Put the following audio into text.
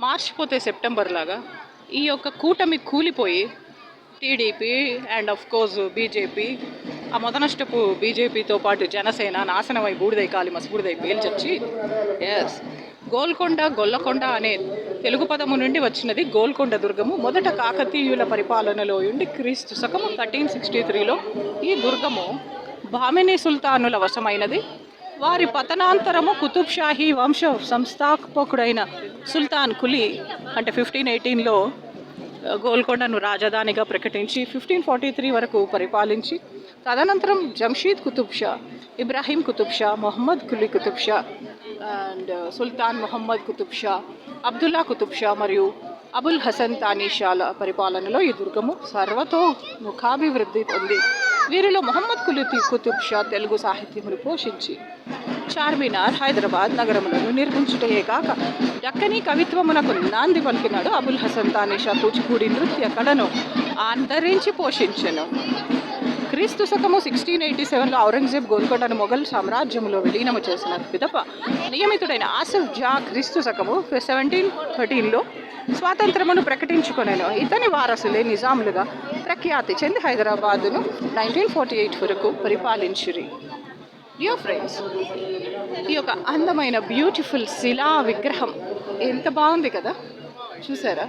మార్చిపోతే September లాగా ఈ యొక్క కూటమి కూలిపోయి TDP and of course BJP, ఆ మొదనష్టపు బీజేపీతో పాటు జనసేన నాశనమై బూడిదై కాలి మసిబూడిదై పేల్చొచ్చి ఎస్ గోల్కొండ గొల్లకొండ అనే తెలుగు పదము నుండి వచ్చినది గోల్కొండ దుర్గము. మొదట కాకతీయుల పరిపాలనలో ఉండి క్రీస్తు శకము 1363లో ఈ దుర్గము బామిని సుల్తానుల వశమైనది. వారి పతనాంతరము కుతుబ్ షాహీ వంశ సంస్థాపకుడైన సుల్తాన్ కులీ అంటే 1518లో గోల్కొండను రాజధానిగా ప్రకటించి 1543 వరకు పరిపాలించి తదనంతరం జంషీద్ కుతుబ్ షా, ఇబ్రాహీం కుతుబ్ షా, మొహమ్మద్ కులీ కుతుబ్ షా అండ్ సుల్తాన్ మొహమ్మద్ కుతుబ్ షా, అబ్దుల్లా కుతుబ్ షా మరియు అబుల్ హసన్ తానీషాల పరిపాలనలో ఈ దుర్గము సర్వతో ముఖాభివృద్ధి పొంది వీరిలో మొహమ్మద్ కులీ కుతుబ్ షా తెలుగు సాహిత్యమును పోషించి చార్మినార్ హైదరాబాద్ నగరములను నిర్మించుటయే కాక దక్కనీ కవిత్వమునకు నాంది పలికినాడు. అబుల్ హసన్ తానీషా కూచిపూడి నృత్య కళను ఆంతరించి పోషించెను. క్రీస్తు శకము 1687లో ఔరంగజేబ్ గోల్కొండను మొఘల్ సామ్రాజ్యంలో విలీనము చేసిన పిదప నియమితుడైన ఆసిఫ్ జా క్రీస్తు శకము 1713లో స్వాతంత్రమును ప్రకటించుకొనెను. ఇతని వారసులే నిజాములుగా ప్రఖ్యాతి చెంది హైదరాబాదును 1948 వరకు పరిపాలించిరి. డియర్ ఫ్రెండ్స్, ఈ యొక్క అందమైన బ్యూటిఫుల్ శిలా విగ్రహం ఎంత బాగుంది కదా, చూసారా?